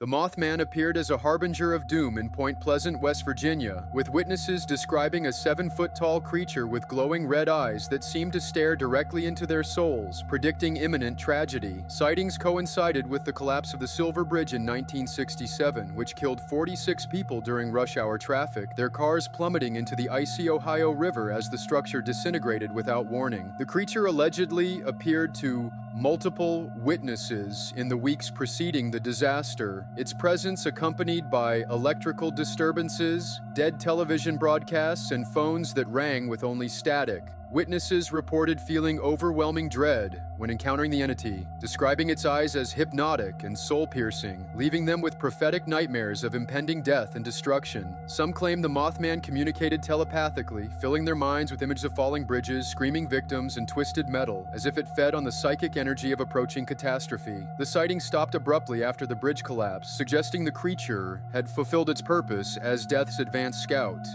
The Mothman appeared as a harbinger of doom in Point Pleasant, West Virginia, with witnesses describing a 7-foot-tall creature with glowing red eyes that seemed to stare directly into their souls, predicting imminent tragedy. Sightings coincided with the collapse of the Silver Bridge in 1967, which killed 46 people during rush hour traffic, their cars plummeting into the icy Ohio River as the structure disintegrated without warning. The creature allegedly appeared to multiple witnesses in the weeks preceding the disaster, its presence accompanied by electrical disturbances, dead television broadcasts, and phones that rang with only static. Witnesses reported feeling overwhelming dread when encountering the entity, describing its eyes as hypnotic and soul-piercing, leaving them with prophetic nightmares of impending death and destruction. Some claim the Mothman communicated telepathically, filling their minds with images of falling bridges, screaming victims, and twisted metal, as if it fed on the psychic energy of approaching catastrophe. The sighting stopped abruptly after the bridge collapsed, suggesting the creature had fulfilled its purpose as death's advanced scout.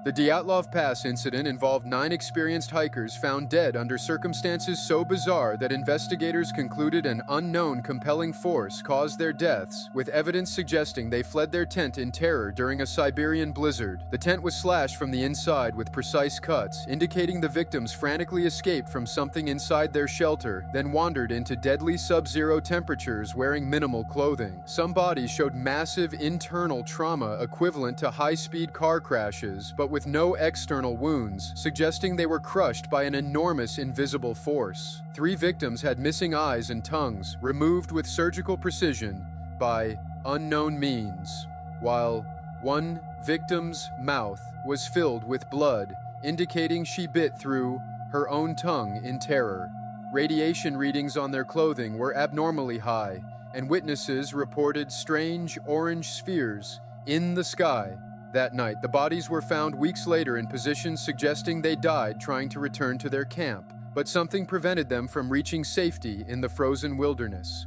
The Dyatlov Pass incident involved 9 experienced hikers found dead under circumstances so bizarre that investigators concluded an unknown compelling force caused their deaths, with evidence suggesting they fled their tent in terror during a Siberian blizzard. The tent was slashed from the inside with precise cuts, indicating the victims frantically escaped from something inside their shelter, then wandered into deadly sub-zero temperatures wearing minimal clothing. Some bodies showed massive internal trauma equivalent to high-speed car crashes, but with no external wounds, suggesting they were crushed by an enormous invisible force. 3 victims had missing eyes and tongues, removed with surgical precision by unknown means, while one victim's mouth was filled with blood, indicating she bit through her own tongue in terror. Radiation readings on their clothing were abnormally high, and witnesses reported strange orange spheres in the sky. That night, the bodies were found weeks later in positions suggesting they died trying to return to their camp, but something prevented them from reaching safety in the frozen wilderness.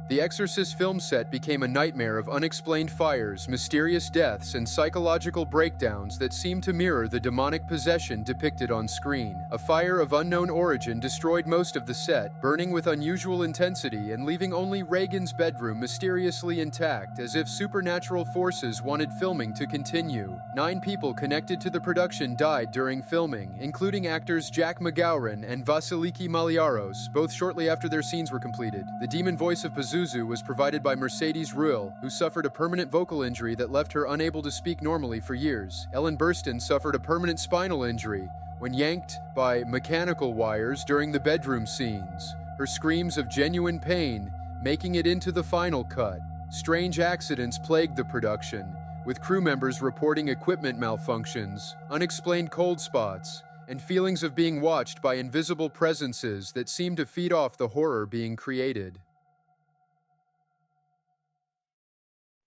The Exorcist film set became a nightmare of unexplained fires, mysterious deaths, and psychological breakdowns that seemed to mirror the demonic possession depicted on screen. A fire of unknown origin destroyed most of the set, burning with unusual intensity and leaving only Reagan's bedroom mysteriously intact, as if supernatural forces wanted filming to continue. 9 people connected to the production died during filming, including actors Jack McGowran and Vasiliki Maliaros, both shortly after their scenes were completed. The demon voice of Pazuzu was provided by Mercedes Ruehl, who suffered a permanent vocal injury that left her unable to speak normally for years. Ellen Burstyn suffered a permanent spinal injury when yanked by mechanical wires during the bedroom scenes, her screams of genuine pain making it into the final cut. Strange accidents plagued the production, with crew members reporting equipment malfunctions, unexplained cold spots, and feelings of being watched by invisible presences that seemed to feed off the horror being created.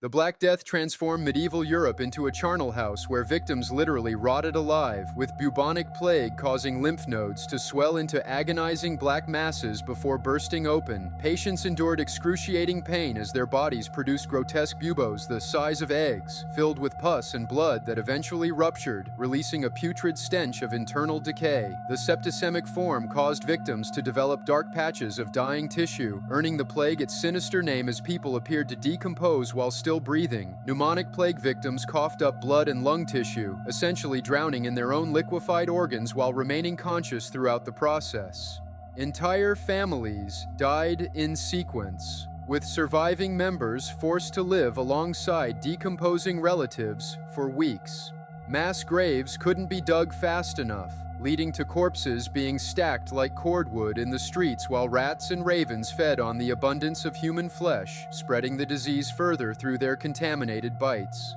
The Black Death transformed medieval Europe into a charnel house where victims literally rotted alive, with bubonic plague causing lymph nodes to swell into agonizing black masses before bursting open. Patients endured excruciating pain as their bodies produced grotesque buboes the size of eggs, filled with pus and blood that eventually ruptured, releasing a putrid stench of internal decay. The septicemic form caused victims to develop dark patches of dying tissue, earning the plague its sinister name as people appeared to decompose while still breathing. Pneumonic plague victims coughed up blood and lung tissue, essentially drowning in their own liquefied organs while remaining conscious throughout the process. Entire families died in sequence, with surviving members forced to live alongside decomposing relatives for weeks. Mass graves couldn't be dug fast enough, leading to corpses being stacked like cordwood in the streets while rats and ravens fed on the abundance of human flesh, spreading the disease further through their contaminated bites.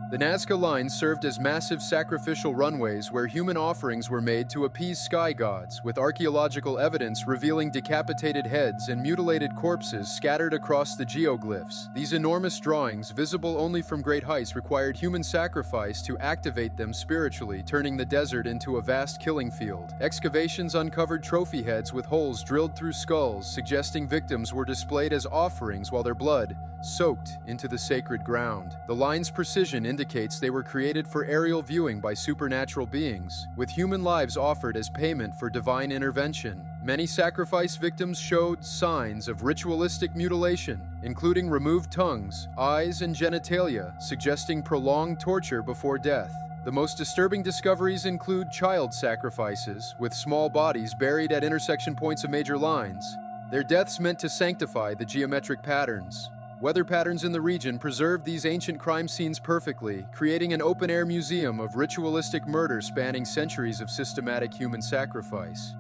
The Nazca Lines served as massive sacrificial runways where human offerings were made to appease sky gods, with archaeological evidence revealing decapitated heads and mutilated corpses scattered across the geoglyphs. These enormous drawings, visible only from great heights, required human sacrifice to activate them spiritually, turning the desert into a vast killing field. Excavations uncovered trophy heads with holes drilled through skulls, suggesting victims were displayed as offerings while their blood, soaked into the sacred ground. The line's precision indicates they were created for aerial viewing by supernatural beings, with human lives offered as payment for divine intervention. Many sacrifice victims showed signs of ritualistic mutilation, including removed tongues, eyes, and genitalia, suggesting prolonged torture before death. The most disturbing discoveries include child sacrifices, with small bodies buried at intersection points of major lines. Their deaths meant to sanctify the geometric patterns. Weather patterns in the region preserved these ancient crime scenes perfectly, creating an open-air museum of ritualistic murder spanning centuries of systematic human sacrifice.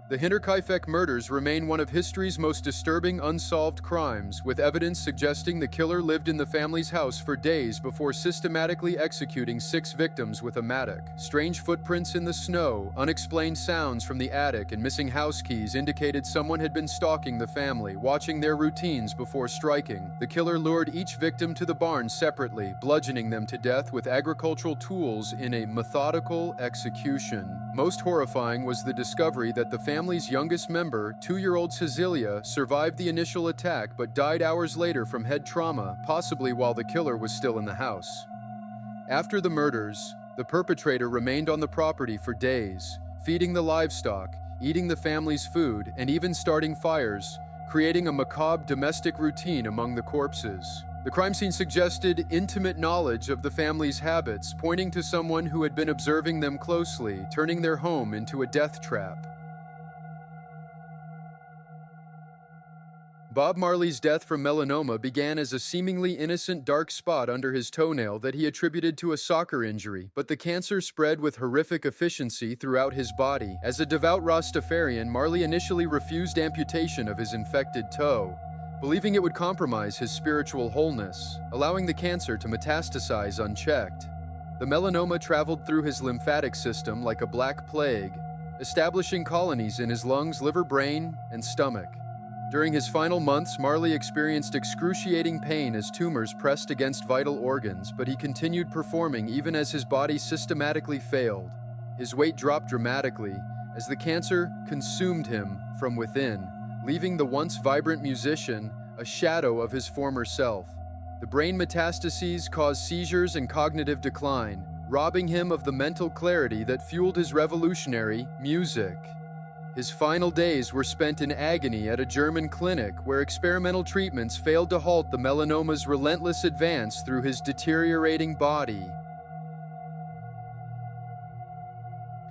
The Hinterkaifeck murders remain one of history's most disturbing unsolved crimes, with evidence suggesting the killer lived in the family's house for days before systematically executing 6 victims with a mattock. Strange footprints in the snow, unexplained sounds from the attic, and missing house keys indicated someone had been stalking the family, watching their routines before striking. The killer lured each victim to the barn separately, bludgeoning them to death with agricultural tools in a methodical execution. Most horrifying was the discovery that the family's youngest member, 2-year-old Cecilia, survived the initial attack but died hours later from head trauma, possibly while the killer was still in the house. After the murders, the perpetrator remained on the property for days, feeding the livestock, eating the family's food, and even starting fires, creating a macabre domestic routine among the corpses. The crime scene suggested intimate knowledge of the family's habits, pointing to someone who had been observing them closely, turning their home into a death trap. Bob Marley's death from melanoma began as a seemingly innocent dark spot under his toenail that he attributed to a soccer injury, but the cancer spread with horrific efficiency throughout his body. As a devout Rastafarian, Marley initially refused amputation of his infected toe, believing it would compromise his spiritual wholeness, allowing the cancer to metastasize unchecked. The melanoma traveled through his lymphatic system like a black plague, establishing colonies in his lungs, liver, brain, and stomach. During his final months, Marley experienced excruciating pain as tumors pressed against vital organs, but he continued performing even as his body systematically failed. His weight dropped dramatically as the cancer consumed him from within, leaving the once vibrant musician a shadow of his former self. The brain metastases caused seizures and cognitive decline, robbing him of the mental clarity that fueled his revolutionary music. His final days were spent in agony at a German clinic where experimental treatments failed to halt the melanoma's relentless advance through his deteriorating body.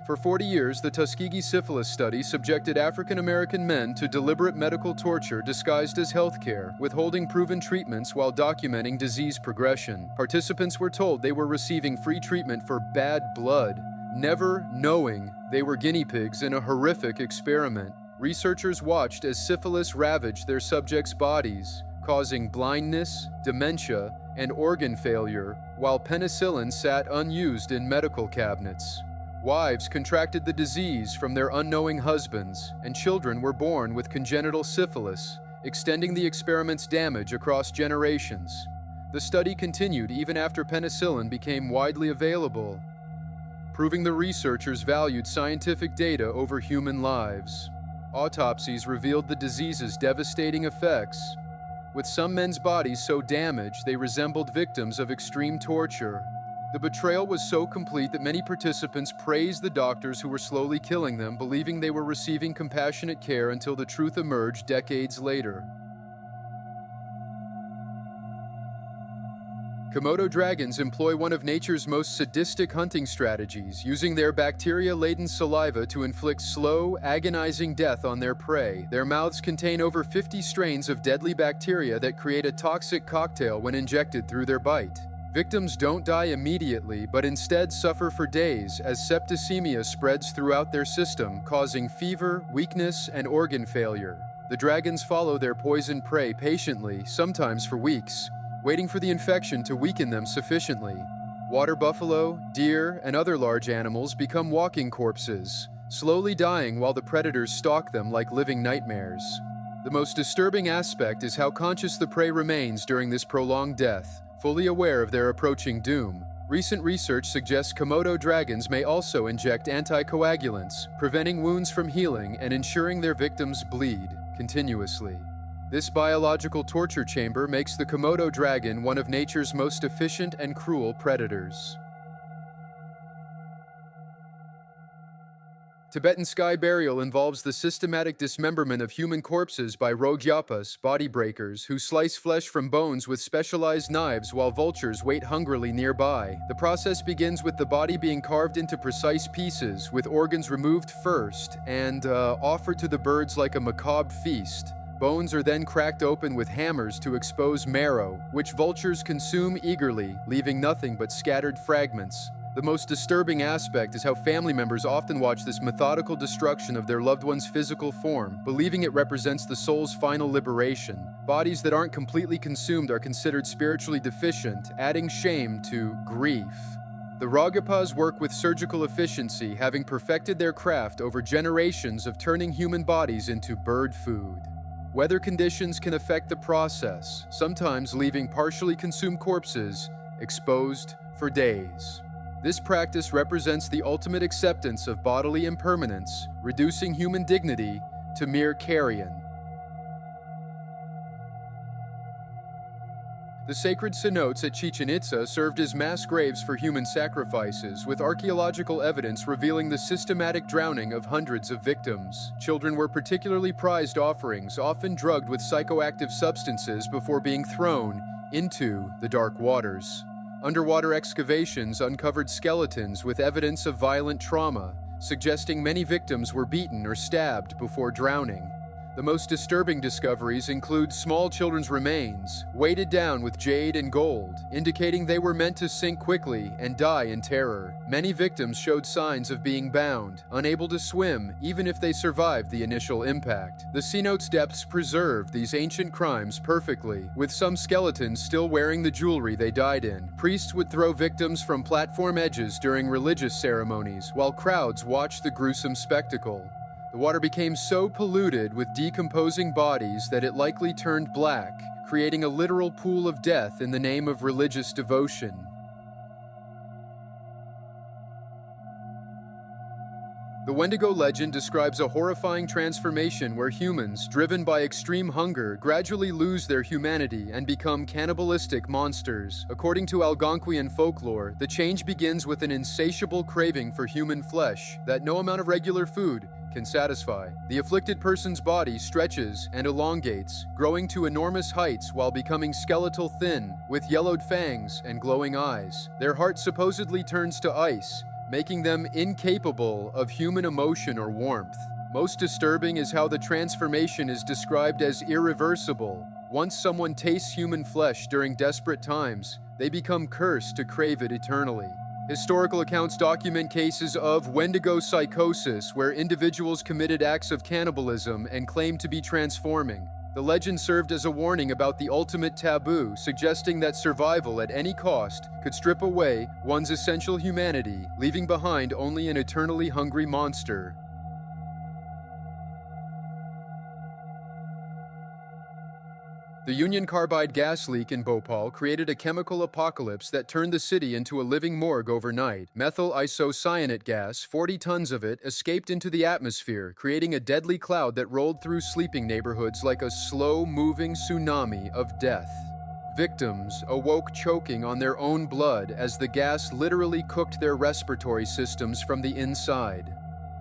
For 40 years, the Tuskegee syphilis study subjected African American men to deliberate medical torture disguised as healthcare, withholding proven treatments while documenting disease progression. Participants were told they were receiving free treatment for bad blood, never knowing they were guinea pigs in a horrific experiment. Researchers watched as syphilis ravaged their subjects' bodies, causing blindness, dementia, and organ failure, while penicillin sat unused in medical cabinets. Wives contracted the disease from their unknowing husbands, and children were born with congenital syphilis, extending the experiment's damage across generations. The study continued even after penicillin became widely available, proving the researchers valued scientific data over human lives. Autopsies revealed the disease's devastating effects, with some men's bodies so damaged they resembled victims of extreme torture. The betrayal was so complete that many participants praised the doctors who were slowly killing them, believing they were receiving compassionate care until the truth emerged decades later. Komodo dragons employ one of nature's most sadistic hunting strategies, using their bacteria-laden saliva to inflict slow, agonizing death on their prey. Their mouths contain over 50 strains of deadly bacteria that create a toxic cocktail when injected through their bite. Victims don't die immediately, but instead suffer for days as septicemia spreads throughout their system, causing fever, weakness, and organ failure. The dragons follow their poisoned prey patiently, sometimes for weeks, waiting for the infection to weaken them sufficiently. Water buffalo, deer, and other large animals become walking corpses, slowly dying while the predators stalk them like living nightmares. The most disturbing aspect is how conscious the prey remains during this prolonged death, fully aware of their approaching doom. Recent research suggests Komodo dragons may also inject anticoagulants, preventing wounds from healing and ensuring their victims bleed continuously. This biological torture chamber makes the Komodo dragon one of nature's most efficient and cruel predators. Tibetan sky burial involves the systematic dismemberment of human corpses by rogue yapas, body breakers, who slice flesh from bones with specialized knives while vultures wait hungrily nearby. The process begins with the body being carved into precise pieces, with organs removed first and offered to the birds like a macabre feast. Bones are then cracked open with hammers to expose marrow, which vultures consume eagerly, leaving nothing but scattered fragments. The most disturbing aspect is how family members often watch this methodical destruction of their loved one's physical form, believing it represents the soul's final liberation. Bodies that aren't completely consumed are considered spiritually deficient, adding shame to grief. The Ragapas work with surgical efficiency, having perfected their craft over generations of turning human bodies into bird food. Weather conditions can affect the process, sometimes leaving partially consumed corpses exposed for days. This practice represents the ultimate acceptance of bodily impermanence, reducing human dignity to mere carrion. The sacred cenotes at Chichen Itza served as mass graves for human sacrifices, with archaeological evidence revealing the systematic drowning of hundreds of victims. Children were particularly prized offerings, often drugged with psychoactive substances before being thrown into the dark waters. Underwater excavations uncovered skeletons with evidence of violent trauma, suggesting many victims were beaten or stabbed before drowning. The most disturbing discoveries include small children's remains, weighted down with jade and gold, indicating they were meant to sink quickly and die in terror. Many victims showed signs of being bound, unable to swim even if they survived the initial impact. The cenote's depths preserved these ancient crimes perfectly, with some skeletons still wearing the jewelry they died in. Priests would throw victims from platform edges during religious ceremonies, while crowds watched the gruesome spectacle. The water became so polluted with decomposing bodies that it likely turned black, creating a literal pool of death in the name of religious devotion. The Wendigo legend describes a horrifying transformation where humans, driven by extreme hunger, gradually lose their humanity and become cannibalistic monsters. According to Algonquian folklore, the change begins with an insatiable craving for human flesh that no amount of regular food can satisfy. The afflicted person's body stretches and elongates, growing to enormous heights while becoming skeletal thin, with yellowed fangs and glowing eyes. Their heart supposedly turns to ice, making them incapable of human emotion or warmth. Most disturbing is how the transformation is described as irreversible. Once someone tastes human flesh during desperate times, they become cursed to crave it eternally. Historical accounts document cases of Wendigo psychosis, where individuals committed acts of cannibalism and claimed to be transforming. The legend served as a warning about the ultimate taboo, suggesting that survival at any cost could strip away one's essential humanity, leaving behind only an eternally hungry monster. The Union Carbide gas leak in Bhopal created a chemical apocalypse that turned the city into a living morgue overnight. Methyl isocyanate gas, 40 tons of it, escaped into the atmosphere, creating a deadly cloud that rolled through sleeping neighborhoods like a slow-moving tsunami of death. Victims awoke choking on their own blood as the gas literally cooked their respiratory systems from the inside.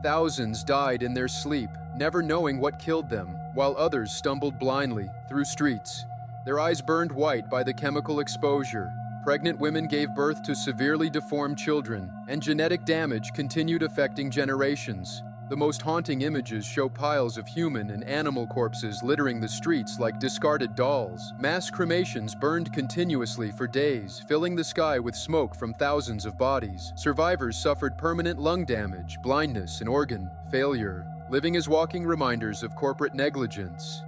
Thousands died in their sleep, never knowing what killed them, while others stumbled blindly through streets, their eyes burned white by the chemical exposure. Pregnant women gave birth to severely deformed children, and genetic damage continued affecting generations. The most haunting images show piles of human and animal corpses littering the streets like discarded dolls. Mass cremations burned continuously for days, filling the sky with smoke from thousands of bodies. Survivors suffered permanent lung damage, blindness, and organ failure, living as walking reminders of corporate negligence.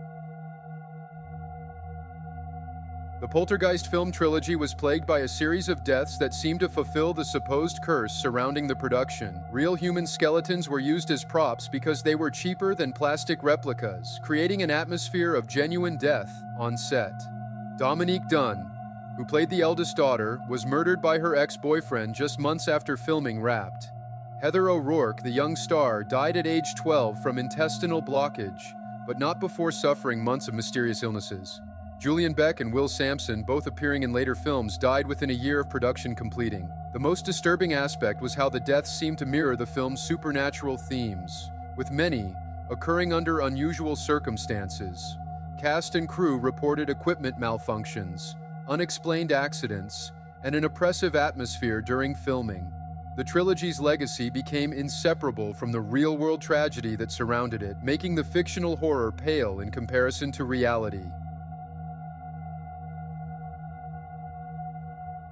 The Poltergeist film trilogy was plagued by a series of deaths that seemed to fulfill the supposed curse surrounding the production. Real human skeletons were used as props because they were cheaper than plastic replicas, creating an atmosphere of genuine death on set. Dominique Dunne, who played the eldest daughter, was murdered by her ex-boyfriend just months after filming Wrapped. Heather O'Rourke, the young star, died at age 12 from intestinal blockage, but not before suffering months of mysterious illnesses. Julian Beck and Will Sampson, both appearing in later films, died within a year of production completing. The most disturbing aspect was how the deaths seemed to mirror the film's supernatural themes, with many occurring under unusual circumstances. Cast and crew reported equipment malfunctions, unexplained accidents, and an oppressive atmosphere during filming. The trilogy's legacy became inseparable from the real-world tragedy that surrounded it, making the fictional horror pale in comparison to reality.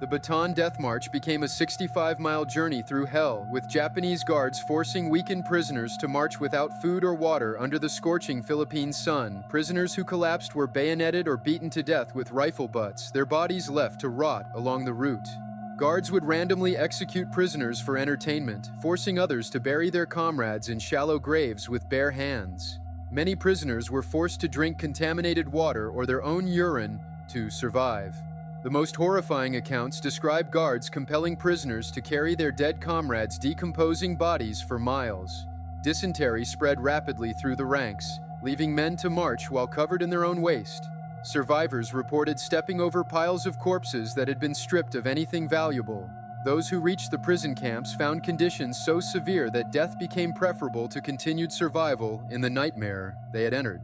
The Bataan Death March became a 65-mile journey through hell, with Japanese guards forcing weakened prisoners to march without food or water under the scorching Philippine sun. Prisoners who collapsed were bayoneted or beaten to death with rifle butts, their bodies left to rot along the route. Guards would randomly execute prisoners for entertainment, forcing others to bury their comrades in shallow graves with bare hands. Many prisoners were forced to drink contaminated water or their own urine to survive. The most horrifying accounts describe guards compelling prisoners to carry their dead comrades' decomposing bodies for miles. Dysentery spread rapidly through the ranks, leaving men to march while covered in their own waste. Survivors reported stepping over piles of corpses that had been stripped of anything valuable. Those who reached the prison camps found conditions so severe that death became preferable to continued survival in the nightmare they had entered.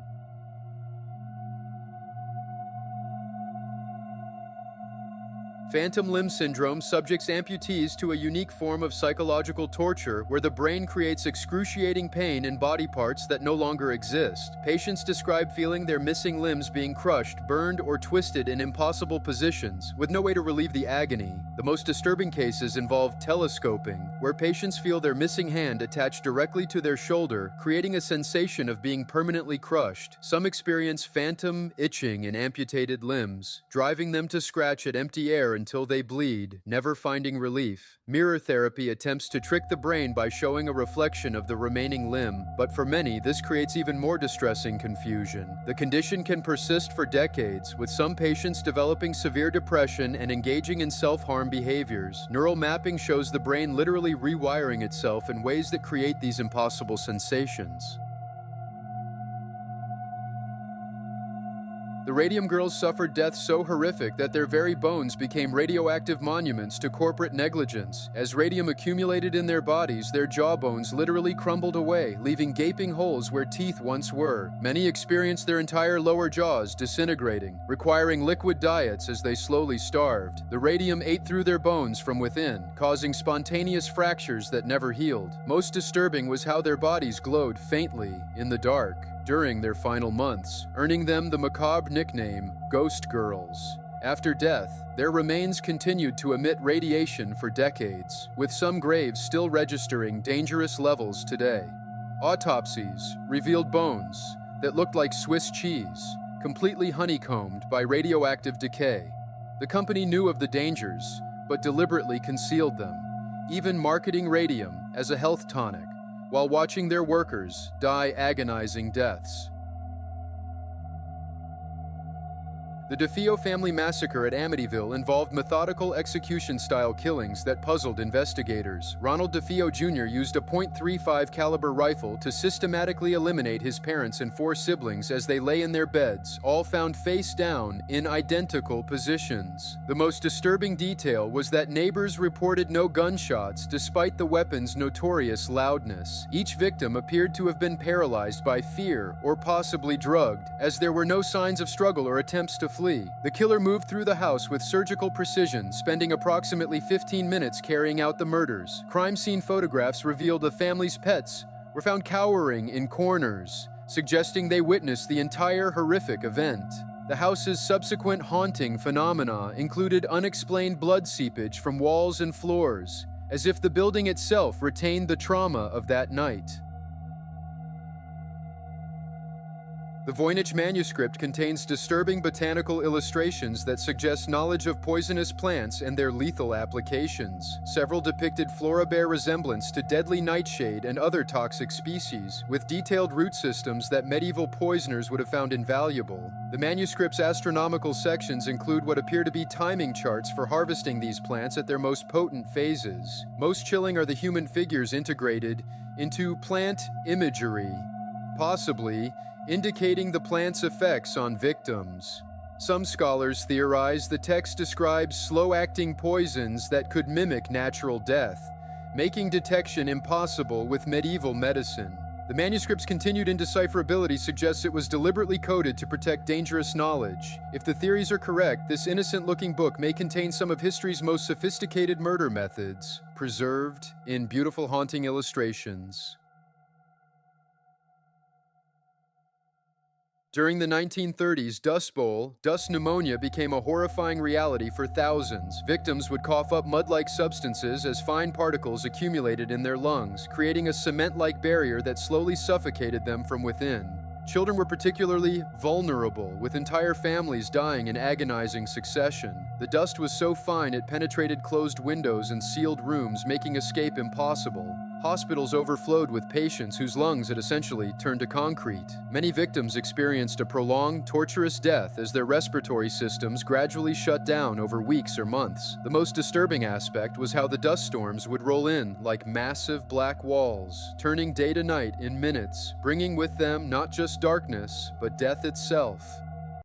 Phantom limb syndrome subjects amputees to a unique form of psychological torture where the brain creates excruciating pain in body parts that no longer exist. Patients describe feeling their missing limbs being crushed, burned, or twisted in impossible positions, with no way to relieve the agony. The most disturbing cases involve telescoping, where patients feel their missing hand attached directly to their shoulder, creating a sensation of being permanently crushed. Some experience phantom itching in amputated limbs, driving them to scratch at empty air until they bleed, never finding relief. Mirror therapy attempts to trick the brain by showing a reflection of the remaining limb, but for many, this creates even more distressing confusion. The condition can persist for decades, with some patients developing severe depression and engaging in self-harm behaviors. Neural mapping shows the brain literally rewiring itself in ways that create these impossible sensations. The Radium Girls suffered deaths so horrific that their very bones became radioactive monuments to corporate negligence. As radium accumulated in their bodies, their jawbones literally crumbled away, leaving gaping holes where teeth once were. Many experienced their entire lower jaws disintegrating, requiring liquid diets as they slowly starved. The radium ate through their bones from within, causing spontaneous fractures that never healed. Most disturbing was how their bodies glowed faintly in the dark during their final months, earning them the macabre nickname Ghost Girls. After death, their remains continued to emit radiation for decades, with some graves still registering dangerous levels today. Autopsies revealed bones that looked like Swiss cheese, completely honeycombed by radioactive decay. The company knew of the dangers, but deliberately concealed them, even marketing radium as a health tonic, while watching their workers die agonizing deaths. The DeFeo family massacre at Amityville involved methodical execution-style killings that puzzled investigators. Ronald DeFeo Jr. used a .35 caliber rifle to systematically eliminate his parents and 4 siblings as they lay in their beds, all found face down in identical positions. The most disturbing detail was that neighbors reported no gunshots despite the weapon's notorious loudness. Each victim appeared to have been paralyzed by fear or possibly drugged, as there were no signs of struggle or attempts to flee. The killer moved through the house with surgical precision, spending approximately 15 minutes carrying out the murders. Crime scene photographs revealed the family's pets were found cowering in corners, suggesting they witnessed the entire horrific event. The house's subsequent haunting phenomena included unexplained blood seepage from walls and floors, as if the building itself retained the trauma of that night. The Voynich manuscript contains disturbing botanical illustrations that suggest knowledge of poisonous plants and their lethal applications. Several depicted flora bear resemblance to deadly nightshade and other toxic species, with detailed root systems that medieval poisoners would have found invaluable. The manuscript's astronomical sections include what appear to be timing charts for harvesting these plants at their most potent phases. Most chilling are the human figures integrated into plant imagery, possibly indicating the plant's effects on victims. Some scholars theorize the text describes slow-acting poisons that could mimic natural death, making detection impossible with medieval medicine. The manuscript's continued indecipherability suggests it was deliberately coded to protect dangerous knowledge. If the theories are correct, this innocent-looking book may contain some of history's most sophisticated murder methods, preserved in beautiful, haunting illustrations. During the 1930s, Dust Bowl, dust pneumonia became a horrifying reality for thousands. Victims would cough up mud-like substances as fine particles accumulated in their lungs, creating a cement-like barrier that slowly suffocated them from within. Children were particularly vulnerable, with entire families dying in agonizing succession. The dust was so fine it penetrated closed windows and sealed rooms, making escape impossible. Hospitals overflowed with patients whose lungs had essentially turned to concrete. Many victims experienced a prolonged, torturous death as their respiratory systems gradually shut down over weeks or months. The most disturbing aspect was how the dust storms would roll in like massive black walls, turning day to night in minutes, bringing with them not just darkness, but death itself.